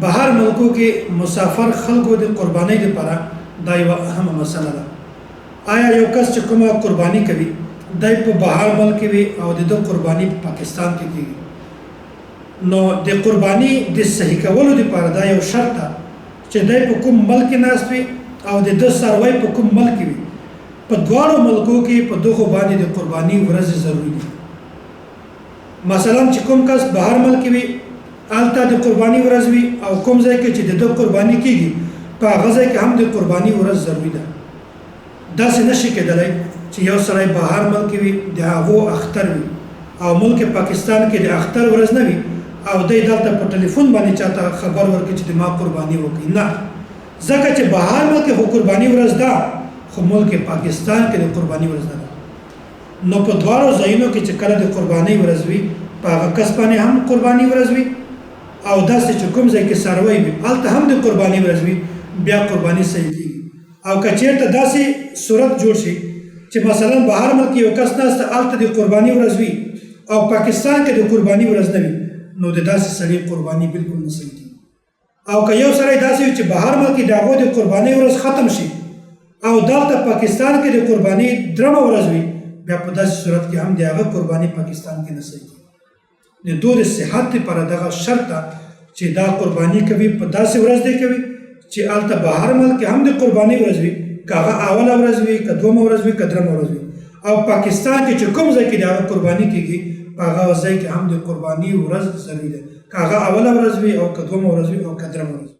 بهر ملکو کې مسافر خلکو د قربانۍ لپاره دا یوه اهمه مسله ده. آیا یو کس چې کومه قرباني کوي دی په بهر ملک وي او د ده قرباني په پاکستان کې کېږي، نو د قرباني د صحیح کولو لپاره دا یو شرط ده چې دی په کوم ملک ناست وي او د ده څاروی په کوم ملک وي. په دواړو ملکو کې په دغو باندې د قرباني ورځې ضروري دي. مثلا چې کوم کس بهر ملک وي هلته د قرباني ورځ وي او کوم ځای کې چې د ده قرباني کېږي په هغه ځای کې هم د قرباني ورځ ضروري ده. داسې نشي کېدلی چې یو سړی بهر ملک وي د هغو اختر وي او ملک پاکستان کې د اختر ورځ نه وي او دی دلته په ټلیفون باندې چاته خبر ورکړي چې د ما قرباني وکړي. نه، ځکه چې بهر ملک خو قرباني ورځ ده خو ملک پاکستان کې د قرباني ورځ نه ده. نو په دواړو ځایونو کې چې کله د قرباني ورځ وي په هغه کس باندې هم قرباني ورځ وي او داسې چې کوم ځای کې څاروی وي هلته هم د قرباني ورځ وي، بیا قرباني صحیح کېږي. او که چېرته داسې صورت جوړ شي چې مثلا بهر ملک یو کس ناسته هلته د قرباني ورځ وي او پاکستان کې د قرباني ورځ نه وي، نو د داسې سړي قرباني بالکل نه صحیح کېږي. او که یو سړی داسې وي چې بهر ملک د هغو د قرباني ورځ ختم شي او دلته پاکستان کې د قرباني درېمه ورځ وي، بیا په داسې صورت کې هم د هغه قرباني پاکستان کې نه صحیح کېږي. د دوی د صحت لپاره دغه شرط ده چې دا قرباني کوي په داسې ورځ دی کوي چې هلته بهر ملک هم د قرباني ورځ وي، که هغه اوله ورځ وي، که دومه ورځ وي، که درېمه ورځ وي، او پاکستان کې چې کوم ځای کې د هغه قرباني کېږي په هغه ځای کې هم د قرباني ورځ ضروري ده، که هغه اوله ورځ وي او که دومه ورځ وي او که درېمه ورځ وي.